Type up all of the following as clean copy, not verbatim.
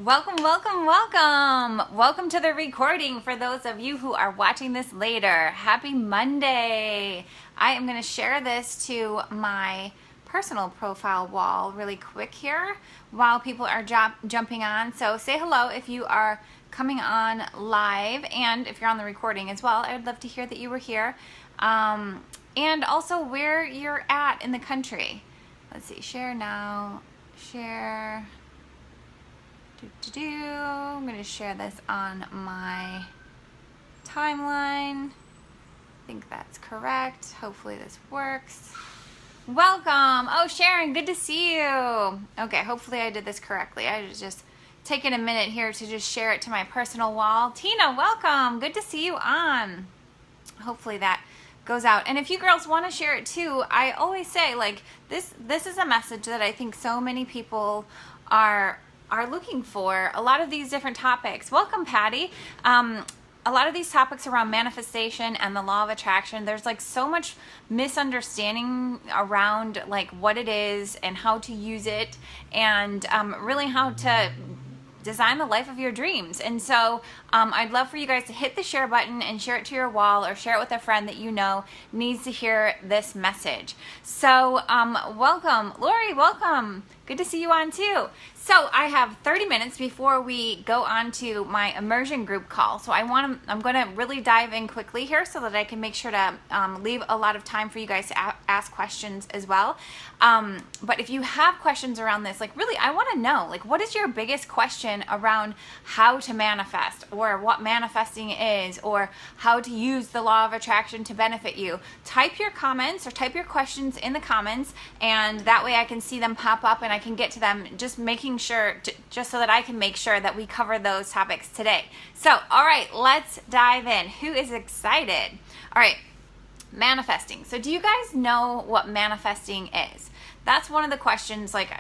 Welcome, welcome, welcome. Welcome to the recording for those of you who are watching this later. Happy Monday. I am going to share this to my personal profile wall really quick here while people are jumping on. So say hello if you are coming on live, and if you're on the recording as well. I would love to hear that you were here. And also where you're at in the country. Let's see, share now, share. I'm going to share this on my timeline. I think that's correct. Hopefully this works. Welcome. Oh, Sharon, good to see you. Okay, hopefully I did this correctly. I was just taking a minute here to just share it to my personal wall. Tina, welcome. Good to see you on. Hopefully that goes out. And if you girls want to share it too, I always say, like, this is a message that I think so many people are looking for. A lot of these different topics. Welcome, Patty. A lot of these topics around manifestation and the law of attraction, there's like so much misunderstanding around like what it is and how to use it, and really how to design the life of your dreams. And so I'd love for you guys to hit the share button and share it to your wall, or share it with a friend that you know needs to hear this message. So welcome, Lori, welcome. Good to see you on too. So I have 30 minutes before we go on to my immersion group call. So I'm going to really dive in quickly here so that I can make sure to leave a lot of time for you guys to ask questions as well. But if you have questions around this, like really, I want to know, like, what is your biggest question around how to manifest, or what manifesting is, or how to use the law of attraction to benefit you? Type your comments or type your questions in the comments, and that way I can see them pop up and I can get to them, just making sure, just so that I can make sure that we cover those topics today. So, all right, let's dive in. Who is excited? All right, manifesting. So do you guys know what manifesting is? That's one of the questions, like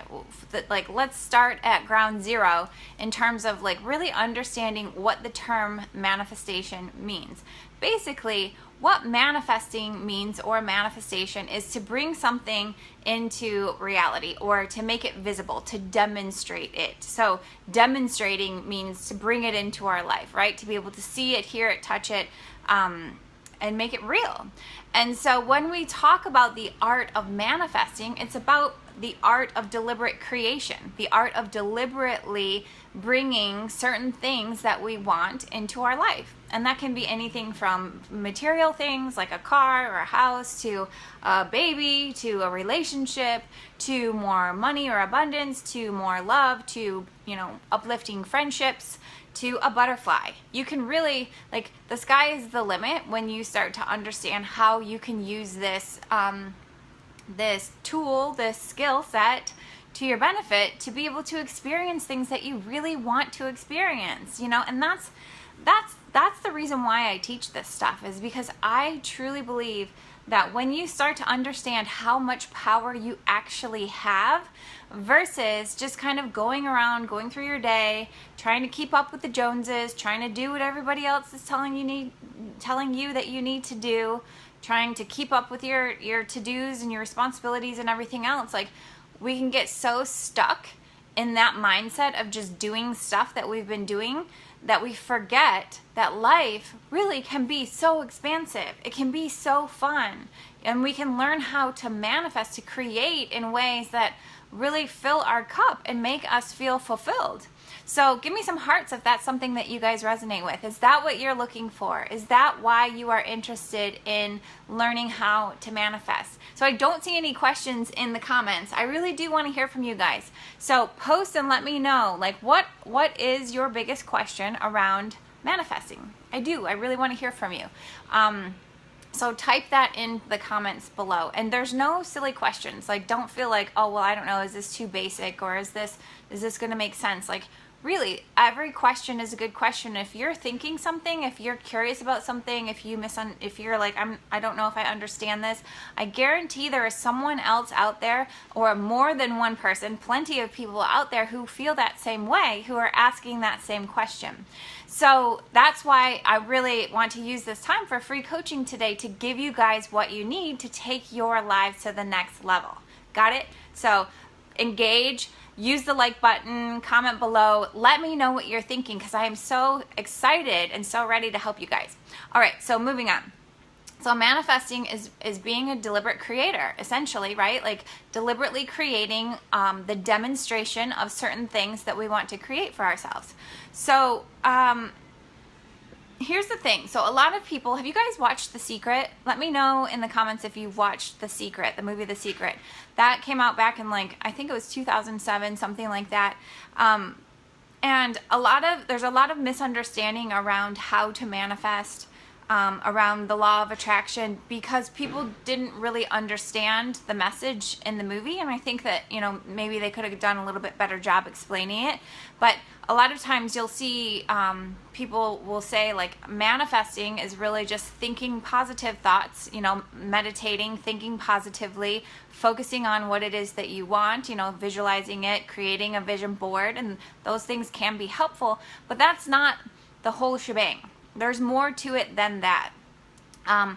let's start at ground zero in terms of like really understanding what the term manifestation means. Basically, what manifesting means, or manifestation, is to bring something into reality, or to make it visible, to demonstrate it. So demonstrating means to bring it into our life, right? To be able to see it, hear it, touch it, and make it real. And so when we talk about the art of manifesting, it's about the art of deliberate creation, the art of deliberately bringing certain things that we want into our life. And that can be anything from material things like a car or a house, to a baby, to a relationship, to more money or abundance, to more love, to, you know, uplifting friendships, to a butterfly. You can really, like, the sky is the limit when you start to understand how you can use this this tool, this skill set, to your benefit, to be able to experience things that you really want to experience, you know. And that's the reason why I teach this stuff, is because I truly believe that when you start to understand how much power you actually have, versus just kind of going through your day, trying to keep up with the Joneses, trying to do what everybody else is telling you that you need to do, trying to keep up with your to-dos and your responsibilities and everything else. Like, we can get so stuck in that mindset of just doing stuff that we've been doing, that we forget that life really can be so expansive. It can be so fun. And we can learn how to manifest, to create in ways that really fill our cup and make us feel fulfilled. So give me some hearts if that's something that you guys resonate with. Is that what you're looking for? Is that why you are interested in learning how to manifest? So I don't see any questions in the comments. I really do want to hear from you guys. So post and let me know, like, what is your biggest question around manifesting? I really want to hear from you. So type that in the comments below. And there's no silly questions. Like, don't feel like, oh, well, I don't know, is this too basic, or is this going to make sense? Like, really, every question is a good question. If you're thinking something, if you're curious about something, if you're like, I don't know if I understand this, I guarantee there is someone else out there, or more than one person, plenty of people out there who feel that same way, who are asking that same question. So that's why I really want to use this time for free coaching today, to give you guys what you need to take your lives to the next level. Got it? So engage. use the like button, comment below, let me know what you're thinking, because I am so excited and so ready to help you guys. All right, so moving on. So manifesting is being a deliberate creator, essentially, right? Like deliberately creating the demonstration of certain things that we want to create for ourselves. So here's the thing. So a lot of people, have you guys watched The Secret? Let me know in the comments if you've watched The Secret, the movie The Secret. That came out back in like, I think it was 2007, something like that. And there's a lot of misunderstanding around how to manifest, around the law of attraction, because people didn't really understand the message in the movie. And I think that, you know, maybe they could have done a little bit better job explaining it. But a lot of times you'll see people will say like manifesting is really just thinking positive thoughts, you know, meditating, thinking positively, focusing on what it is that you want, you know, visualizing it, creating a vision board, and those things can be helpful, but that's not the whole shebang. There's more to it than that. And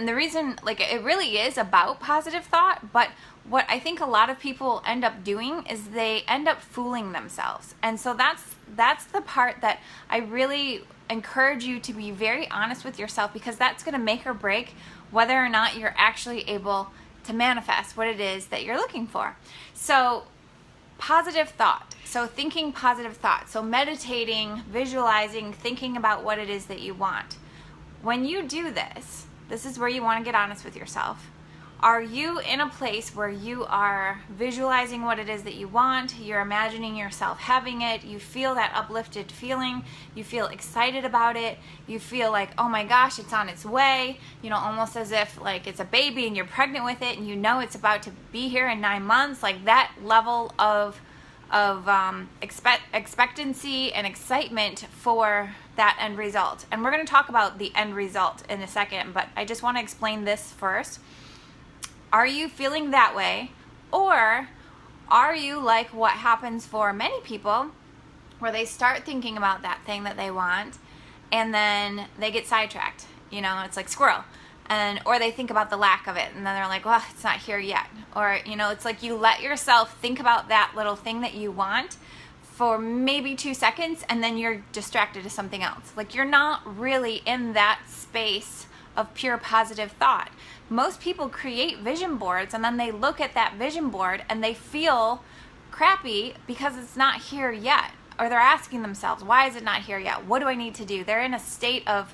the reason, like, it really is about positive thought, but what I think a lot of people end up doing is they end up fooling themselves. And so that's the part that I really encourage you to be very honest with yourself, because that's going to make or break whether or not you're actually able to manifest what it is that you're looking for. So positive thought. So thinking positive thought. So meditating, visualizing, thinking about what it is that you want. When you do this, this is where you want to get honest with yourself. Are you in a place where you are visualizing what it is that you want? You're imagining yourself having it. You feel that uplifted feeling. You feel excited about it. You feel like, oh my gosh, it's on its way. You know, almost as if like it's a baby and you're pregnant with it and you know it's about to be here in 9 months. Like that level of expectancy and excitement for that end result. And we're going to talk about the end result in a second, but I just want to explain this first. Are you feeling that way? Or are you like what happens for many people, where they start thinking about that thing that they want and then they get sidetracked? You know, it's like squirrel. Or they think about the lack of it and then they're like, well, it's not here yet. Or, you know, it's like you let yourself think about that little thing that you want for maybe 2 seconds and then you're distracted to something else. Like you're not really in that space of pure positive thought. Most people create vision boards and then they look at that vision board and they feel crappy because it's not here yet. Or they're asking themselves, why is it not here yet? What do I need to do? They're in a state of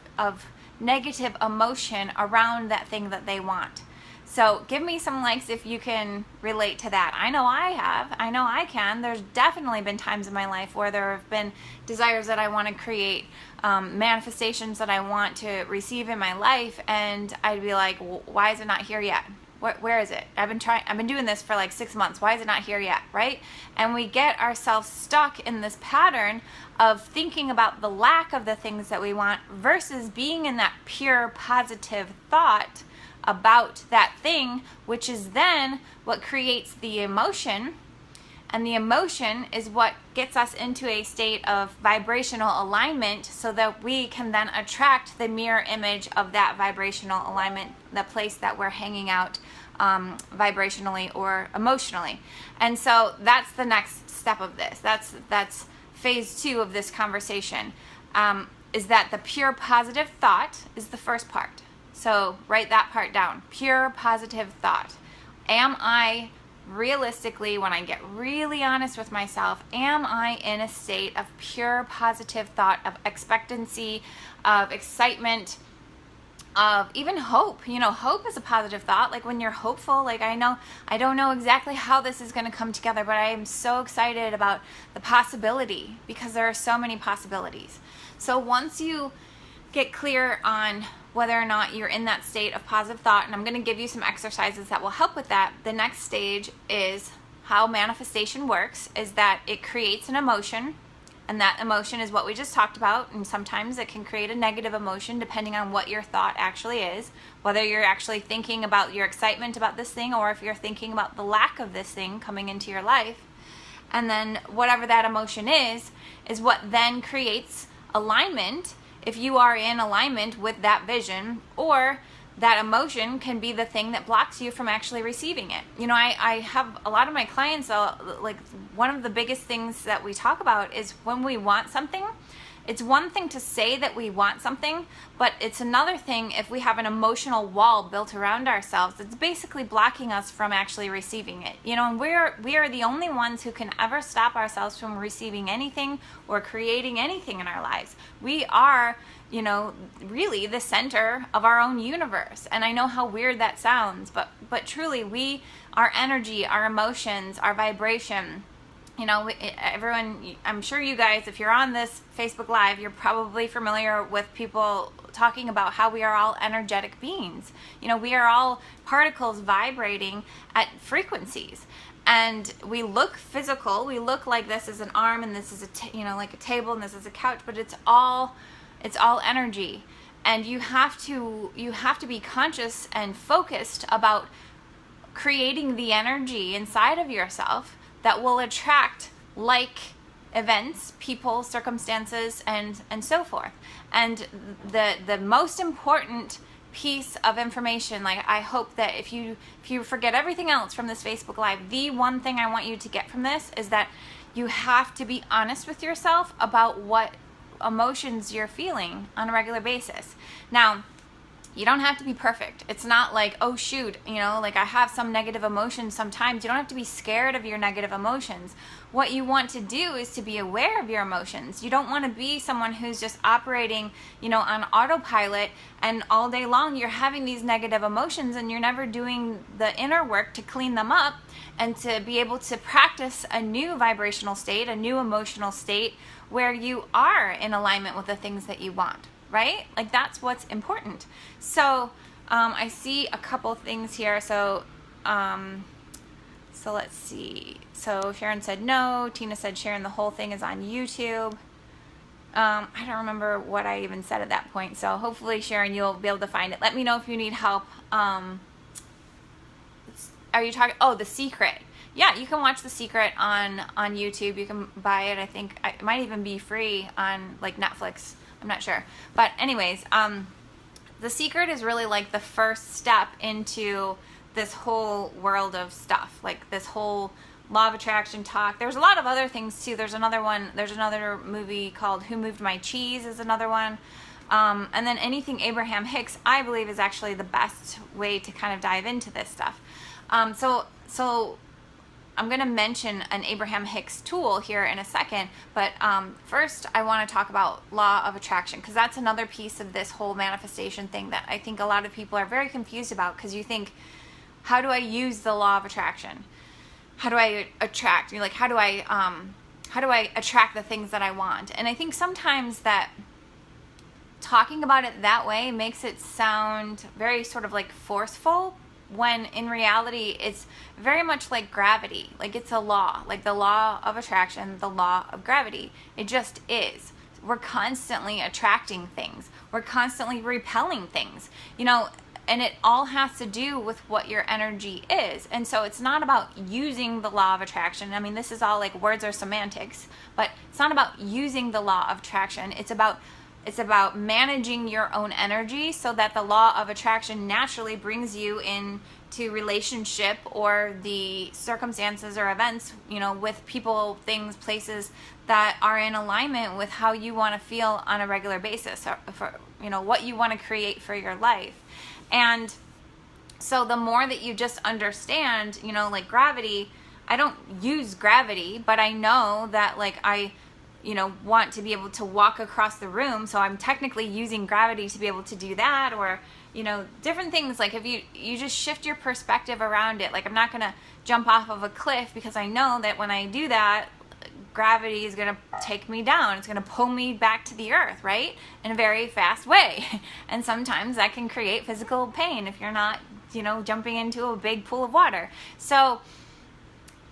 negative emotion around that thing that they want. So give me some likes if you can relate to that. I know I have. I know I can. There's definitely been times in my life where there have been desires that I want to create, manifestations that I want to receive in my life, and I'd be like, why is it not here yet? Where is it? I've been doing this for like 6 months. Why is it not here yet? Right? And we get ourselves stuck in this pattern of thinking about the lack of the things that we want versus being in that pure positive thought about that thing, which is then what creates the emotion. And the emotion is what gets us into a state of vibrational alignment so that we can then attract the mirror image of that vibrational alignment, the place that we're hanging out vibrationally or emotionally. And so that's the next step of this. That's phase 2 of this conversation, is that the pure positive thought is the first part. So write that part down. Pure positive thought. Am I realistically, when I get really honest with myself, am I in a state of pure positive thought, of expectancy, of excitement, of even hope? You know, hope is a positive thought. Like when you're hopeful, like I don't know exactly how this is going to come together, but I am so excited about the possibility, because there are so many possibilities. So once you get clear on whether or not you're in that state of positive thought, and I'm going to give you some exercises that will help with that. The next stage is how manifestation works, is that it creates an emotion, and that emotion is what we just talked about, and sometimes it can create a negative emotion depending on what your thought actually is, whether you're actually thinking about your excitement about this thing or if you're thinking about the lack of this thing coming into your life. And then whatever that emotion is what then creates alignment, if you are in alignment with that vision, or that emotion can be the thing that blocks you from actually receiving it. You know, I have a lot of my clients, like one of the biggest things that we talk about is when we want something, it's one thing to say that we want something, but it's another thing if we have an emotional wall built around ourselves. It's basically blocking us from actually receiving it. You know, and we are the only ones who can ever stop ourselves from receiving anything or creating anything in our lives. We are, you know, really the center of our own universe. And I know how weird that sounds, but truly, our energy, our emotions, our vibration, you know, everyone, I'm sure you guys, if you're on this Facebook Live, you're probably familiar with people talking about how we are all energetic beings. You know, we are all particles vibrating at frequencies. And we look physical. We look like this is an arm and this is a, like a table and this is a couch, but it's all energy. And you have to be conscious and focused about creating the energy inside of yourself that will attract like events, people, circumstances, and so forth. And the most important piece of information, like I hope that if you forget everything else from this Facebook Live, the one thing I want you to get from this is that you have to be honest with yourself about what emotions you're feeling on a regular basis. Now, you don't have to be perfect. It's not like, oh shoot, like I have some negative emotions sometimes. You don't have to be scared of your negative emotions. What you want to do is to be aware of your emotions. You don't want to be someone who's just operating, on autopilot, and all day long you're having these negative emotions and you're never doing the inner work to clean them up and to be able to practice a new vibrational state, a new emotional state where you are in alignment with the things that you want. Right? Like that's what's important. So I see a couple things here. So let's see. So Sharon said no. Tina said Sharon, the whole thing is on YouTube. I don't remember what I even said at that point. So hopefully, Sharon, you'll be able to find it. Let me know if you need help. Are you talking? Oh, The Secret. Yeah, you can watch The Secret on YouTube. You can buy it. I think it might even be free on like Netflix. I'm not sure. But anyways, The Secret is really like the first step into this whole world of stuff, like this whole law of attraction talk. There's a lot of other things too. There's another movie called Who Moved My Cheese is another one. And then anything Abraham Hicks, I believe, is actually the best way to kind of dive into this stuff. So I'm going to mention an Abraham Hicks tool here in a second, but first I want to talk about law of attraction, because that's another piece of this whole manifestation thing that I think a lot of people are very confused about, because you think, how do I use the law of attraction? How do I attract? You're like, how do I attract the things that I want? And I think sometimes that talking about it that way makes it sound very sort of like forceful, when in reality it's very much like gravity. Like it's a law, like the law of attraction, the law of gravity. It just is. We're constantly attracting things. We're constantly repelling things, and it all has to do with what your energy is. And so it's not about using the law of attraction. I mean, this is all like words or semantics, but it's not about using the law of attraction. It's about managing your own energy so that the law of attraction naturally brings you into relationship or the circumstances or events, with people, things, places that are in alignment with how you want to feel on a regular basis, or for, what you want to create for your life. And so the more that you just understand, like gravity, I don't use gravity, but I know that like I want to be able to walk across the room. So I'm technically using gravity to be able to do that, or, different things. Like if you just shift your perspective around it, like I'm not going to jump off of a cliff, because I know that when I do that, gravity is going to take me down. It's going to pull me back to the earth, right? In a very fast way. And sometimes that can create physical pain if you're not, jumping into a big pool of water. So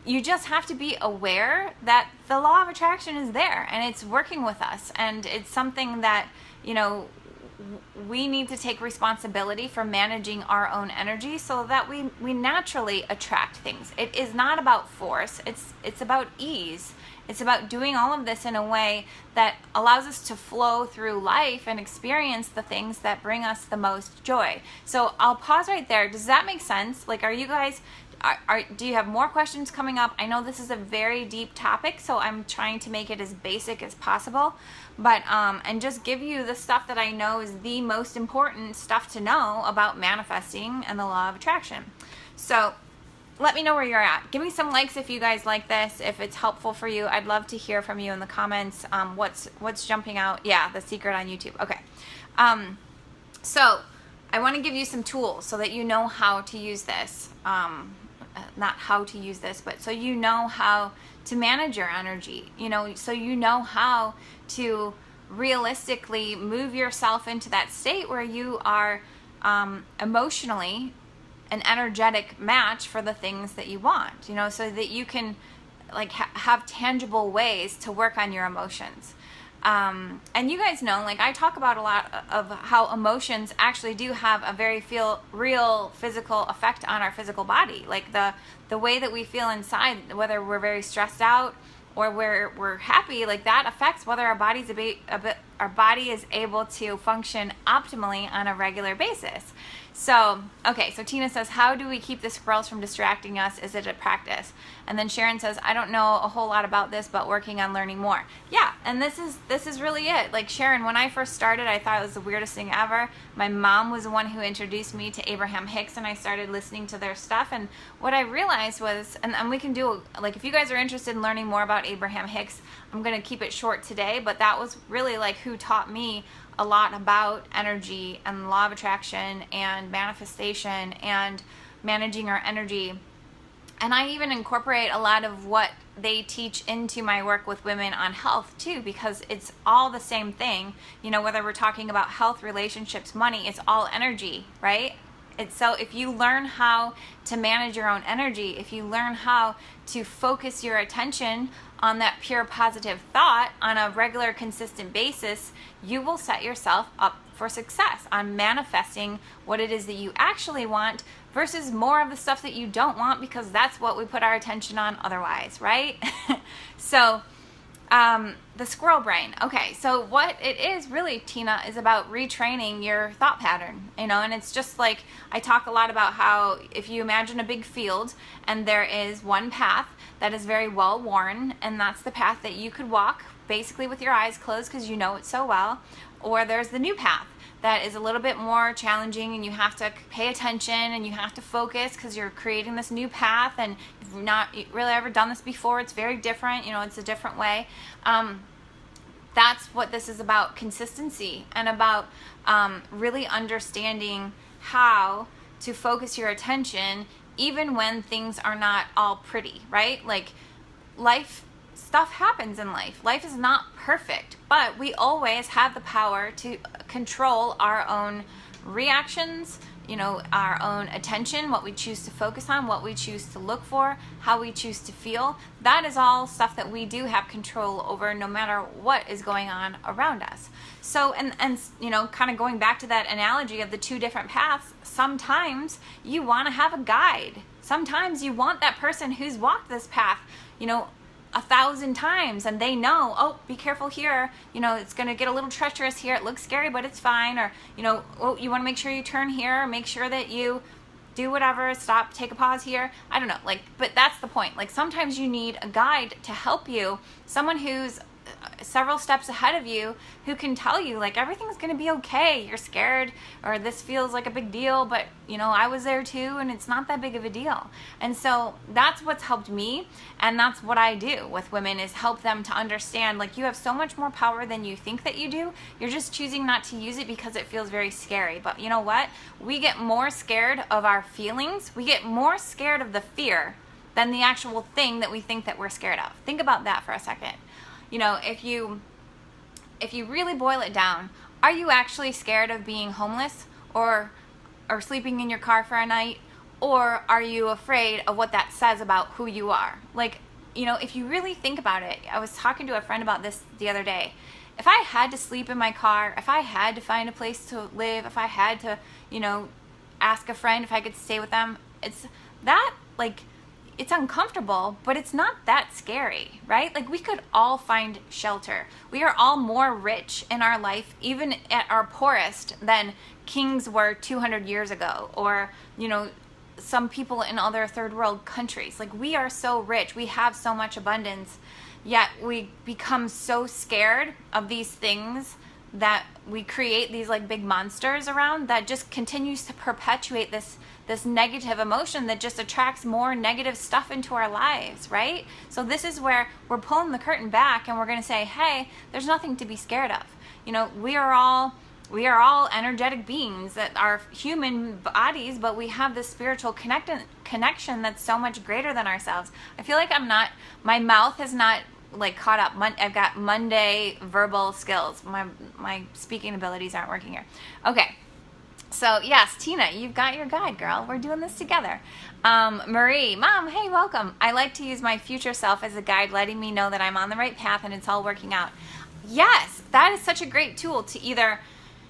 you just have to be aware that the law of attraction is there and it's working with us, and it's something that we need to take responsibility for managing our own energy so that we naturally attract things. It is not about force. It's about ease. It's about doing all of this in a way that allows us to flow through life and experience the things that bring us the most joy. So I'll pause right there. Does that make sense? Like, are you guys, do you have more questions coming up? I know this is a very deep topic, so I'm trying to make it as basic as possible, but and just give you the stuff that I know is the most important stuff to know about manifesting and the law of attraction. So let me know where you're at. Give me some likes if you guys like this, if it's helpful for you. I'd love to hear from you in the comments. What's jumping out? Yeah, the secret on YouTube. Okay. So I want to give you some tools so that you know how to use this. Not how to use this, but so you know how to manage your energy, so you know how to realistically move yourself into that state where you are emotionally an energetic match for the things that you want, so that you can like have tangible ways to work on your emotions. And you guys know, like I talk about a lot of how emotions actually do have a very real physical effect on our physical body. Like the way that we feel inside, whether we're very stressed out or we're happy, like that affects whether our body is able to function optimally on a regular basis. So, okay, so Tina says, how do we keep the squirrels from distracting us? Is it a practice? And then Sharon says, I don't know a whole lot about this, but working on learning more. Yeah, and this is really it. Like Sharon, when I first started, I thought it was the weirdest thing ever. My mom was the one who introduced me to Abraham Hicks, and I started listening to their stuff. And what I realized was, and we can do, like if you guys are interested in learning more about Abraham Hicks, I'm going to keep it short today, but that was really like who taught me a lot about energy and law of attraction and manifestation and managing our energy. And I even incorporate a lot of what they teach into my work with women on health too, because it's all the same thing. Whether we're talking about health, relationships, money, it's all energy, right? So if you learn how to manage your own energy, if you learn how to focus your attention on that pure positive thought on a regular, consistent basis, you will set yourself up for success on manifesting what it is that you actually want versus more of the stuff that you don't want, because that's what we put our attention on otherwise, right? So the squirrel brain. Okay, so what it is really, Tina, is about retraining your thought pattern, and it's just like I talk a lot about how if you imagine a big field and there is one path that is very well worn, and that's the path that you could walk basically with your eyes closed because you know it so well, or there's the new path that is a little bit more challenging and you have to pay attention and you have to focus because you're creating this new path and you've not really ever done this before. It's very different, it's a different way. That's what this is about, consistency, and about really understanding how to focus your attention even when things are not all pretty, right? Like stuff happens in life. Life is not perfect, but we always have the power to control our own reactions, our own attention, what we choose to focus on, what we choose to look for, how we choose to feel. That is all stuff that we do have control over no matter what is going on around us. So, and kind of going back to that analogy of the two different paths, sometimes you want to have a guide. Sometimes you want that person who's walked this path, 1,000 times, and they know, oh, be careful here, it's going to get a little treacherous here, it looks scary, but it's fine, or oh, you want to make sure you turn here, make sure that you do whatever, stop, take a pause here, I don't know, but that's the point. Sometimes you need a guide to help you, someone who's several steps ahead of you who can tell you everything's going to be okay. You're scared, or this feels like a big deal, but I was there too and it's not that big of a deal. And so that's what's helped me, and that's what I do with women, is help them to understand you have so much more power than you think that you do. You're just choosing not to use it because it feels very scary. But you know what? We get more scared of our feelings. We get more scared of the fear than the actual thing that we think that we're scared of. Think about that for a second. If you really boil it down, are you actually scared of being homeless or sleeping in your car for a night? Or are you afraid of what that says about who you are? you know, if you really think about it, I was talking to a friend about this the other day. If I had to sleep in my car, if I had to find a place to live, if I had to, you know, ask a friend if I could stay with them, it's that, like, it's uncomfortable, but it's not that scary, right? Like, we could all find shelter. We are all more rich in our life, even at our poorest, than kings were 200 years ago, or, you know, some people in other third world countries. Like, we are so rich. We have so much abundance, yet we become so scared of these things that we create these like big monsters around that just continues to perpetuate this negative emotion that just attracts more negative stuff into our lives, right? So this is where we're pulling the curtain back and we're going to say, hey, there's nothing to be scared of. You know, we are all energetic beings that are human bodies, but we have this spiritual connection that's so much greater than ourselves. I feel like my mouth has not like caught up. I've got Monday verbal skills. My speaking abilities aren't working here. Okay. So yes, Tina, you've got your guide, girl. We're doing this together. Marie, Mom, hey, welcome. I like to use my future self as a guide, letting me know that I'm on the right path and it's all working out. Yes, that is such a great tool to either,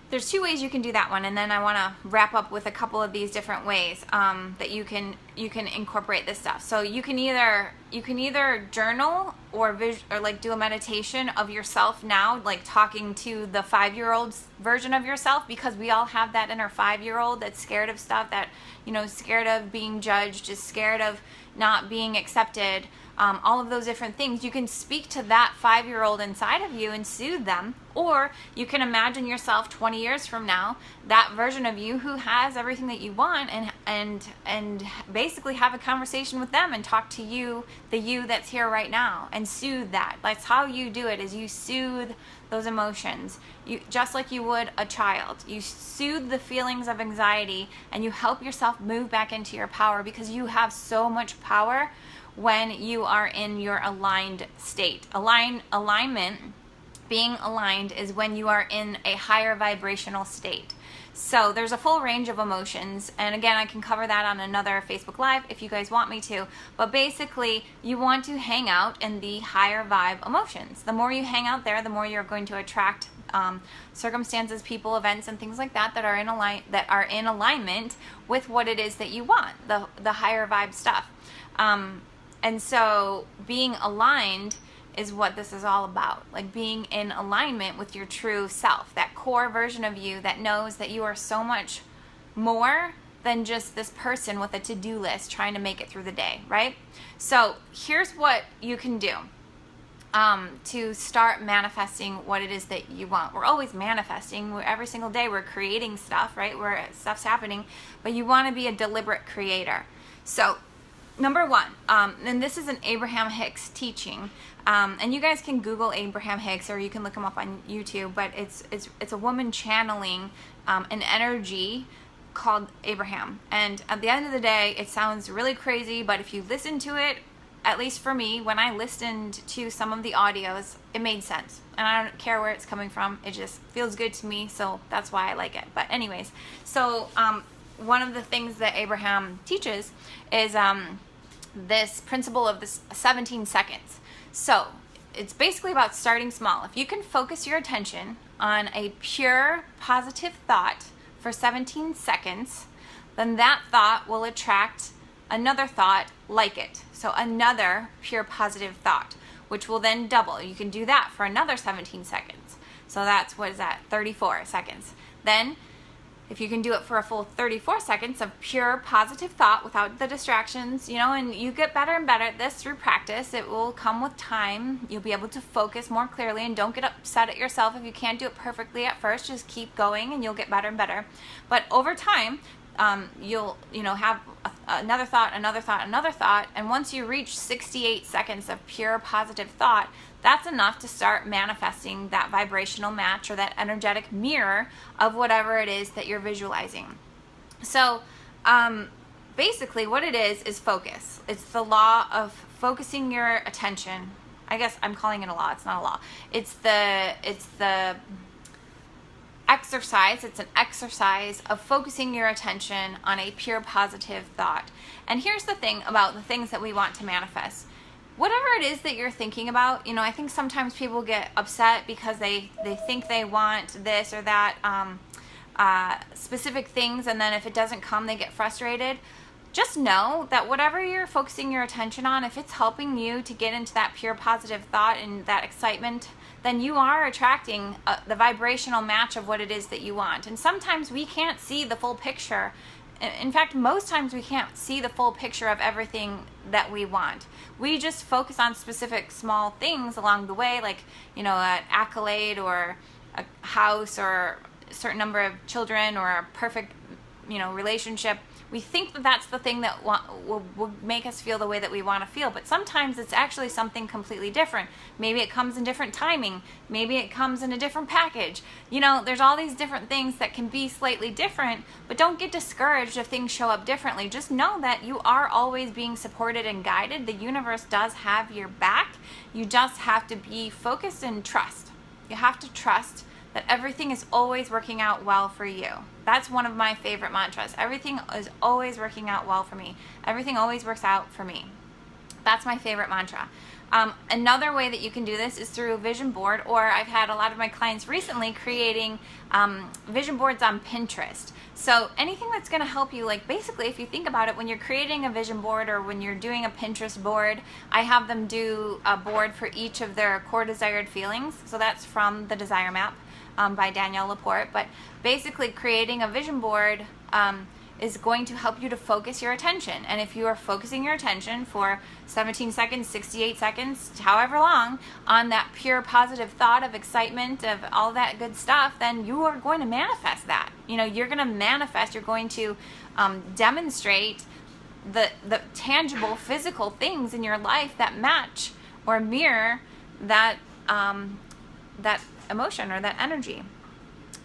there's two ways you can do that one, and then I want to wrap up with a couple of these different ways that you can incorporate this stuff. So you can either journal or like do a meditation of yourself now, like talking to the 5-year-old version of yourself, because we all have that inner 5-year-old that's scared of stuff, that, you know, scared of being judged, is scared of not being accepted. All of those different things. You can speak to that 5-year-old inside of you and soothe them, or you can imagine yourself 20 years from now, that version of you who has everything that you want, and basically have a conversation with them and talk to you, the you that's here right now, and soothe that. That's how you do it, is you soothe those emotions. You, just like you would a child, you soothe the feelings of anxiety and you help yourself move back into your power, because you have so much power when you are in your aligned state. Alignment, being aligned, is when you are in a higher vibrational state. So there's a full range of emotions, and again, I can cover that on another Facebook Live if you guys want me to, but basically you want to hang out in the higher vibe emotions. The more you hang out there, the more you're going to attract circumstances, people, events, and things like that are in alignment with what it is that you want, the higher vibe stuff. And so being aligned is what this is all about, like being in alignment with your true self, that core version of you that knows that you are so much more than just this person with a to-do list trying to make it through the day, right? So here's what you can do to start manifesting what it is that you want. We're always manifesting. Every single day we're creating stuff, right? Where stuff's happening, but you want to be a deliberate creator. So number one, and this is an Abraham Hicks teaching, and you guys can Google Abraham Hicks, or you can look him up on YouTube, but it's a woman channeling an energy called Abraham. And at the end of the day, it sounds really crazy, but if you listen to it, at least for me, when I listened to some of the audios, it made sense. And I don't care where it's coming from, it just feels good to me, so that's why I like it. But anyways, so one of the things that Abraham teaches is this principle of the 17 seconds. So it's basically about starting small. If you can focus your attention on a pure positive thought for 17 seconds, then that thought will attract another thought like it. So another pure positive thought, which will then double. You can do that for another 17 seconds. So that's, what is that, 34 seconds. Then if you can do it for a full 34 seconds of pure positive thought without the distractions, you know, and you get better and better at this through practice. It will come with time. You'll be able to focus more clearly, and don't get upset at yourself if you can't do it perfectly at first. Just keep going and you'll get better and better. But over time, you'll have another thought, another thought, another thought, and once you reach 68 seconds of pure positive thought, that's enough to start manifesting that vibrational match, or that energetic mirror of whatever it is that you're visualizing. So basically what it is focus. It's the law of focusing your attention. I guess I'm calling it a law. It's not a law. It's the exercise. It's an exercise of focusing your attention on a pure positive thought. And here's the thing about the things that we want to manifest. whatever it is that you're thinking about, I think sometimes people get upset because they think they want this or that specific things, and then if it doesn't come, they get frustrated. Just know that whatever you're focusing your attention on, if it's helping you to get into that pure positive thought and that excitement, then you are attracting the vibrational match of what it is that you want. And sometimes we can't see the full picture. In fact, most times we can't see the full picture of everything that we want. We just focus on specific small things along the way, like, an accolade or a house or a certain number of children or a perfect, relationship. We think that that's the thing that will make us feel the way that we want to feel, but sometimes it's actually something completely different. Maybe it comes in different timing. Maybe it comes in a different package. There's all these different things that can be slightly different, but don't get discouraged if things show up differently. Just know that you are always being supported and guided. The universe does have your back. You just have to be focused and trust. You have to trust that everything is always working out well for you. That's one of my favorite mantras. Everything is always working out well for me. Everything always works out for me. That's my favorite mantra. Another way that you can do this is through a vision board, or I've had a lot of my clients recently creating vision boards on Pinterest. So anything that's going to help you, like basically if you think about it, when you're creating a vision board or when you're doing a Pinterest board, I have them do a board for each of their core desired feelings. So that's from the Desire Map by Danielle Laporte. But basically creating a vision board is going to help you to focus your attention. And if you are focusing your attention for 17 seconds, 68 seconds, however long, on that pure positive thought of excitement, of all that good stuff, then you are going to manifest that. You're going to manifest, you're going to demonstrate the tangible physical things in your life that match or mirror that that emotion or that energy.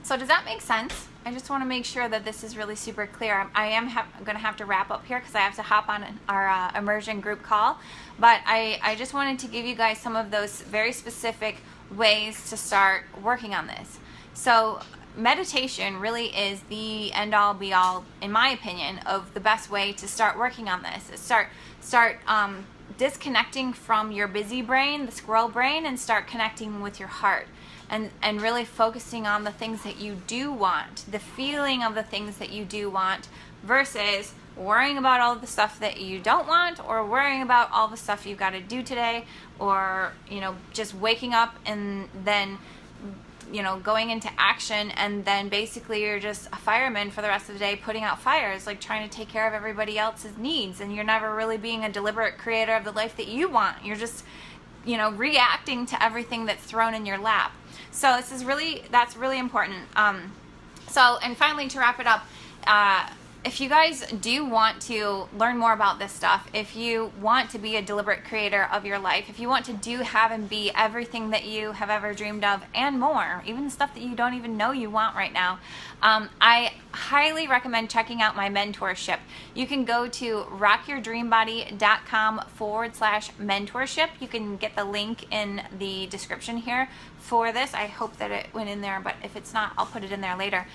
So does that make sense? I just want to make sure that this is really super clear. I am going to have to wrap up here because I have to hop on our immersion group call. But I just wanted to give you guys some of those very specific ways to start working on this. So meditation really is the end all be all, in my opinion, of the best way to start working on this. Start disconnecting from your busy brain, the squirrel brain, and start connecting with your heart. And really focusing on the things that you do want, the feeling of the things that you do want, versus worrying about all the stuff that you don't want, or worrying about all the stuff you've got to do today, or just waking up and then going into action, and then basically you're just a fireman for the rest of the day putting out fires, like trying to take care of everybody else's needs, and you're never really being a deliberate creator of the life that you want. You're just reacting to everything that's thrown in your lap. So that's really important. And finally, to wrap it up, if you guys do want to learn more about this stuff, if you want to be a deliberate creator of your life, if you want to do, have, and be everything that you have ever dreamed of and more, even stuff that you don't even know you want right now, I highly recommend checking out my mentorship. You can go to rockyourdreambody.com/mentorship. You can get the link in the description here for this. I hope that it went in there, but if it's not, I'll put it in there later.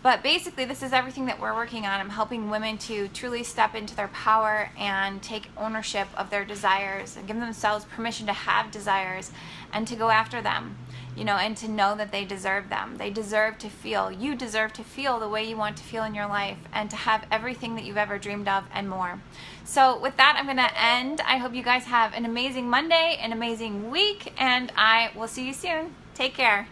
But basically, this is everything that we're working on. I'm helping women to truly step into their power and take ownership of their desires and give themselves permission to have desires and to go after them, and to know that they deserve them. They deserve to feel. You deserve to feel the way you want to feel in your life and to have everything that you've ever dreamed of and more. So with that, I'm going to end. I hope you guys have an amazing Monday, an amazing week, and I will see you soon. Take care.